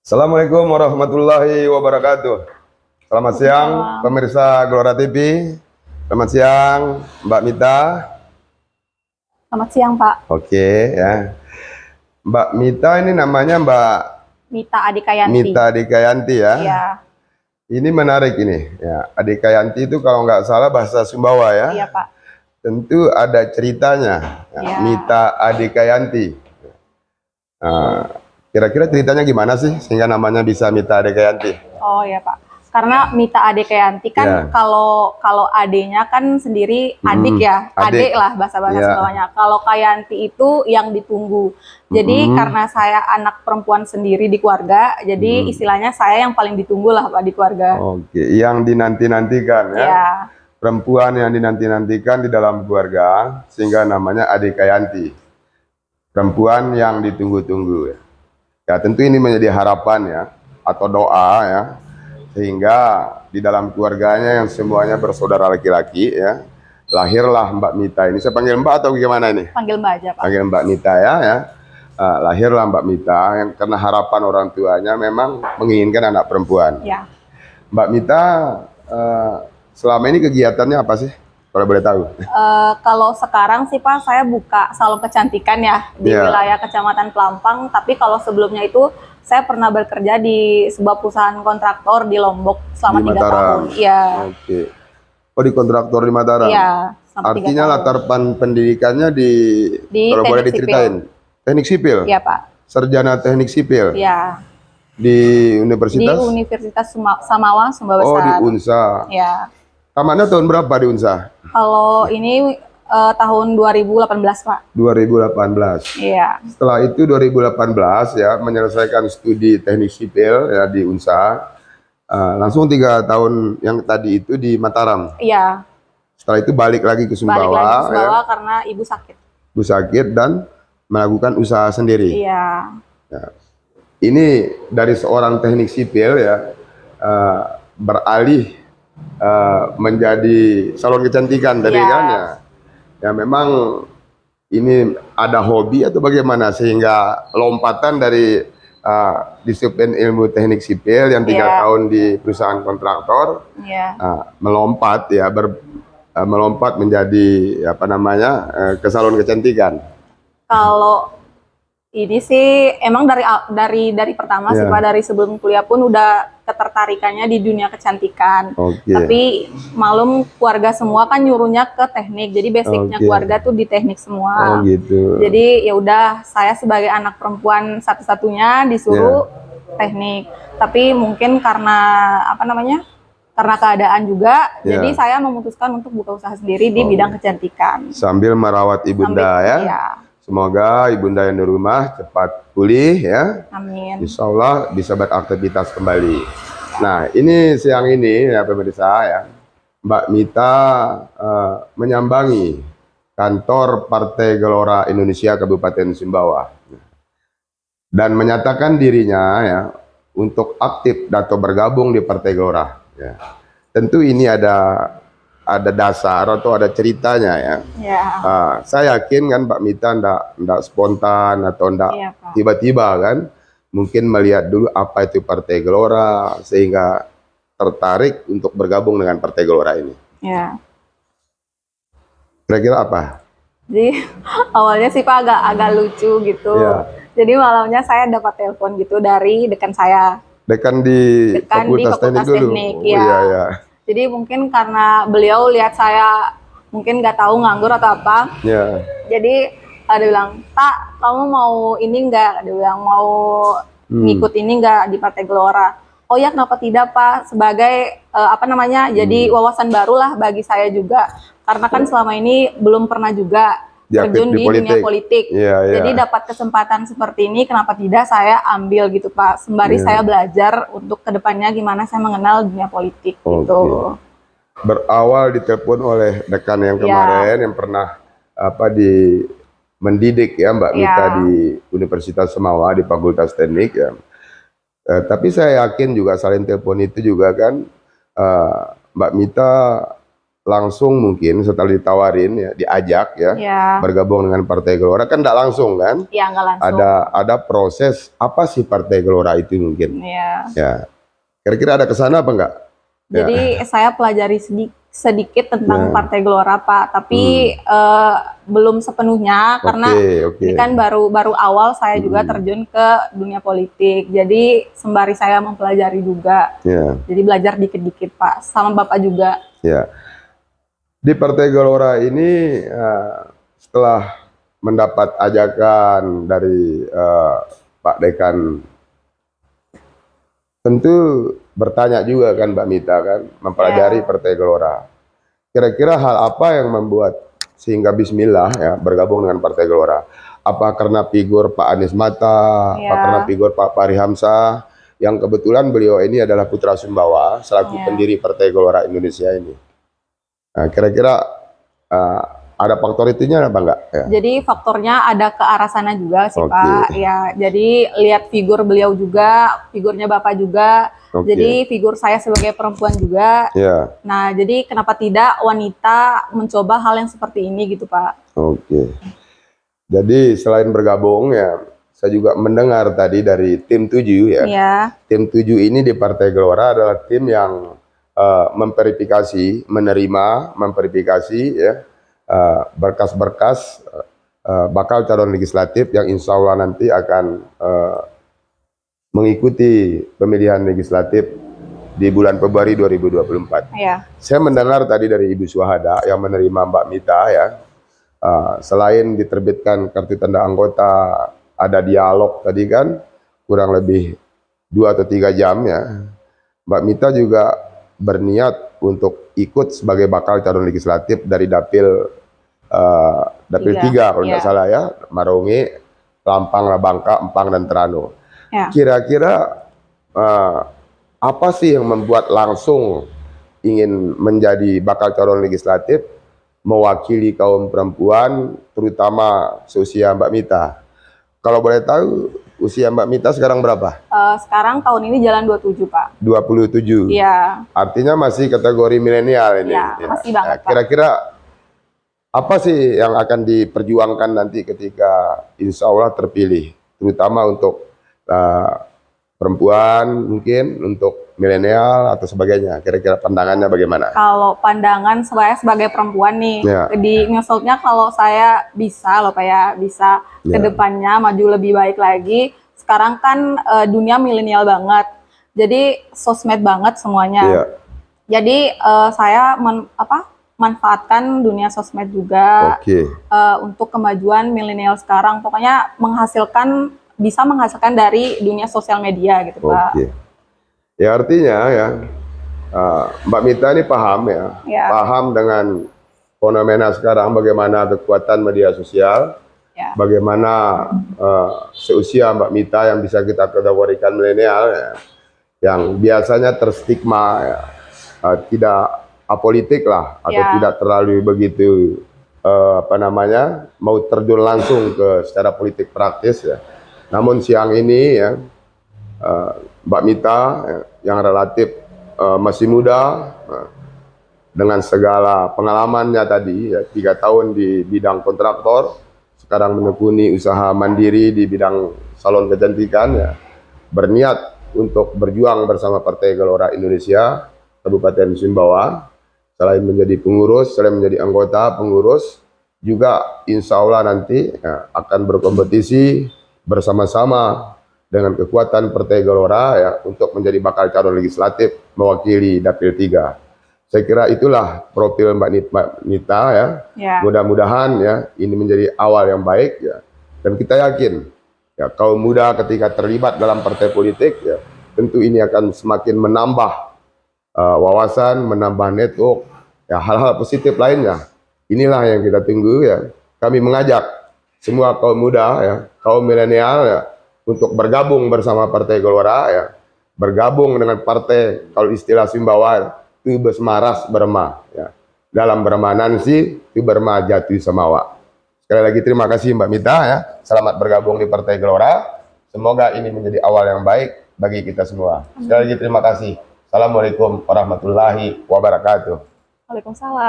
Assalamualaikum warahmatullahi wabarakatuh. Selamat siang pemirsa Gelora TV. Selamat siang Mbak Mita. Selamat siang Pak. Oke ya. Mbak Mita ini namanya Mbak Mita Adikayanti. Mita Adikayanti ya. Iya. Ini menarik ini ya. Adikayanti itu kalau nggak salah bahasa Sumbawa ya. Iya Pak. Tentu ada ceritanya ya. Iya. Mita Adikayanti. Kira-kira ceritanya gimana sih sehingga namanya bisa Mita Adikayanti? Oh ya Pak. Karena Mita Adikayanti kan Ya. kalau adenya kan sendiri adik ya, adik lah bahasa-bahasa Ya. Sundawanya. Kalau Kayanti itu yang ditunggu. Jadi karena saya anak perempuan sendiri di keluarga, jadi istilahnya saya yang paling ditunggu lah Pak di keluarga. Oke, yang dinanti-nantikan ya. Iya. Perempuan yang dinanti-nantikan di dalam keluarga sehingga namanya Adikayanti. Perempuan yang ditunggu-tunggu ya. Ya tentu ini menjadi harapan ya atau doa ya sehingga di dalam keluarganya yang semuanya bersaudara laki-laki ya lahirlah Mbak Mita ini. Saya panggil Mbak atau gimana ini? Panggil Mbak aja Pak. Panggil Mbak Mita ya. Lahirlah Mbak Mita yang karena harapan orang tuanya memang menginginkan anak perempuan. Ya. Mbak Mita selama ini kegiatannya apa sih? Kalau boleh tahu. Kalau sekarang sih Pak, saya buka salon kecantikan ya di wilayah Kecamatan Pelampang. Tapi kalau sebelumnya itu saya pernah bekerja di sebuah perusahaan kontraktor di Lombok selama 3 tahun. Iya. Oke. Oh di kontraktor di Mataram. Iya. Artinya latar pendidikannya di kalau boleh diceritain. Teknik sipil. Iya Pak. Sarjana teknik sipil. Iya. Di universitas. Di Universitas Samawa, Sumba Besar. Oh di Unsa. Iya. Tamatnya tahun berapa di Unsa? Kalau ini tahun 2018 Pak. 2018. Iya. Setelah itu 2018 ya menyelesaikan studi teknik sipil ya di Unsa. Langsung 3 tahun yang tadi itu di Mataram. Iya. Setelah itu balik lagi ke Sumbawa. Balik lagi ke Sumbawa ya. karena ibu sakit. Ibu sakit dan melakukan usaha sendiri. Iya. Ya. Ini dari seorang teknik sipil ya beralih menjadi salon kecantikan tadi kan ya. Ya memang ini ada hobi atau bagaimana sehingga lompatan dari disiplin ilmu teknik sipil yang 3 tahun di perusahaan kontraktor melompat ya melompat menjadi apa namanya ke salon kecantikan. Kalau ini sih emang dari pertama sih Pak, dari sebelum kuliah pun udah ketertarikannya di dunia kecantikan. Tapi malum keluarga semua kan nyuruhnya ke teknik. Jadi basicnya keluarga tuh di teknik semua. Oh gitu. Jadi ya udah saya sebagai anak perempuan satu-satunya disuruh teknik. Tapi mungkin karena apa namanya? Karena keadaan juga, jadi saya memutuskan untuk buka usaha sendiri di bidang kecantikan. Sambil merawat ibunda ya. Iya. Semoga ibunda yang di rumah cepat pulih ya. Amin. Insya Allah bisa beraktivitas kembali. Nah ini siang ini ya pemirsa ya, Mbak Mita menyambangi kantor Partai Gelora Indonesia Kabupaten Sumbawa dan menyatakan dirinya ya untuk aktif atau bergabung di Partai Gelora. Ya. Tentu ini ada dasar atau ada ceritanya ya. Saya yakin kan Mbak Mita ndak spontan atau ndak tiba-tiba kan, mungkin melihat dulu apa itu Partai Gelora sehingga tertarik untuk bergabung dengan Partai Gelora ini. Ya. Kira-kira apa? Jadi awalnya sih Pak agak lucu gitu. Jadi malamnya saya dapat telepon gitu dari dekan saya. Dekan di Fakultas Teknik dulu. Iya. Jadi mungkin karena beliau lihat saya mungkin nggak tahu nganggur atau apa. Jadi dia bilang, "Tak, kamu mau ini nggak?" Dia bilang, "Mau ngikut ini nggak di Partai Gelora?" Oh ya, kenapa tidak Pak? Sebagai apa namanya? Jadi wawasan baru lah bagi saya juga. Karena kan selama ini belum pernah juga terjun di dunia politik. Jadi dapat kesempatan seperti ini, kenapa tidak saya ambil gitu Pak. Sembari saya belajar untuk kedepannya gimana saya mengenal dunia politik gitu. Berawal ditelepon oleh dekan yang kemarin yang pernah mendidik ya Mbak Mita di Universitas Samawa di Fakultas Teknik ya. Tapi saya yakin juga selain telepon itu juga kan Mbak Mita langsung mungkin setelah ditawarin ya, diajak ya, bergabung dengan Partai Gelora, kan enggak langsung kan? Iya, enggak langsung. Ada proses apa sih Partai Gelora itu mungkin? Iya. Ya. Kira-kira ada kesana apa enggak? Jadi saya pelajari sedikit tentang Partai Gelora, Pak, tapi belum sepenuhnya karena ini kan baru awal saya juga terjun ke dunia politik. Jadi sembari saya mempelajari juga. Jadi belajar dikit-dikit, Pak, sama Bapak juga. Ya. Di Partai Gelora ini setelah mendapat ajakan dari Pak Dekan, tentu bertanya juga kan Mbak Mita kan, mempelajari Partai Gelora. Kira-kira hal apa yang membuat sehingga bismillah ya bergabung dengan Partai Gelora? Apa karena figur Pak Anies Mata, apa karena figur Pak Fahri Hamzah, yang kebetulan beliau ini adalah putra Sumbawa selaku pendiri Partai Gelora Indonesia ini. Nah, kira-kira ada faktor itunya apa enggak? Ya. Jadi faktornya ada ke arah sana juga sih Pak. Ya, jadi lihat figur beliau juga, figurnya Bapak juga. Jadi figur saya sebagai perempuan juga. Nah, jadi kenapa tidak wanita mencoba hal yang seperti ini gitu Pak? Jadi selain bergabung ya, saya juga mendengar tadi dari tim 7 ya. Tim 7 ini di Partai Gelora adalah tim yang memverifikasi, memverifikasi ya berkas-berkas bakal calon legislatif yang insya Allah nanti akan mengikuti pemilihan legislatif di bulan Februari 2024. Saya mendengar tadi dari Ibu Suhada yang menerima Mbak Mita ya, selain diterbitkan kartu tanda anggota, ada dialog tadi kan kurang lebih 2 atau 3 jam ya. Mbak Mita juga berniat untuk ikut sebagai bakal calon legislatif dari dapil 3 kalau tidak salah ya, Marongi, Lampang, Labangka, Empang dan Terano. Kira-kira apa sih yang membuat langsung ingin menjadi bakal calon legislatif mewakili kaum perempuan terutama seusia Mbak Mita? Kalau boleh tahu usia Mbak Mita sekarang berapa? Sekarang tahun ini jalan 27, Pak. 27? Iya. Artinya masih kategori milenial ini? Iya, masih banget, Pak. Kira-kira apa sih yang akan diperjuangkan nanti ketika insya Allah terpilih? Terutama untuk perempuan mungkin, untuk milenial atau sebagainya. Kira-kira pandangannya bagaimana? Kalau pandangan saya sebagai perempuan nih, di ngeselnya kalau saya bisa loh Pak ya, bisa kedepannya maju lebih baik lagi. Sekarang kan dunia milenial banget, jadi sosmed banget semuanya. Jadi saya manfaatkan dunia sosmed juga untuk kemajuan milenial sekarang. Pokoknya bisa menghasilkan dari dunia sosial media gitu Pak. Ya artinya ya Mbak Mita ini paham ya, paham dengan fenomena sekarang bagaimana kekuatan media sosial, bagaimana seusia Mbak Mita yang bisa kita kategorikan milenial ya, yang biasanya terstigma ya, tidak apolitik lah atau tidak terlalu begitu mau terjun langsung ke secara politik praktis ya. Namun siang ini ya Mbak Mita yang relatif masih muda dengan segala pengalamannya tadi ya, 3 tahun di bidang kontraktor, sekarang menekuni usaha mandiri di bidang salon kecantikan ya, berniat untuk berjuang bersama Partai Gelora Indonesia Kabupaten Sumbawa, selain menjadi pengurus, selain menjadi anggota pengurus, juga insya Allah nanti ya, akan berkompetisi bersama-sama dengan kekuatan Partai Gelora ya untuk menjadi bakal calon legislatif mewakili dapil 3. Saya kira itulah profil Mbak Mita ya. Mudah-mudahan ya ini menjadi awal yang baik ya. Dan kita yakin ya kaum muda ketika terlibat dalam partai politik ya tentu ini akan semakin menambah wawasan, menambah network ya, hal-hal positif lainnya. Inilah yang kita tunggu ya. Kami mengajak semua kaum muda ya, kaum milenial ya, untuk bergabung bersama Partai Gelora ya, bergabung dengan partai, kalau istilah Sumbawa itu besmaras berma ya, dalam bermanansi itu berma jatuh samawa. Sekali lagi terima kasih Mbak Mita ya, selamat bergabung di Partai Gelora, semoga ini menjadi awal yang baik bagi kita semua. Sekali lagi terima kasih. Assalamualaikum warahmatullahi wabarakatuh. Waalaikumsalam.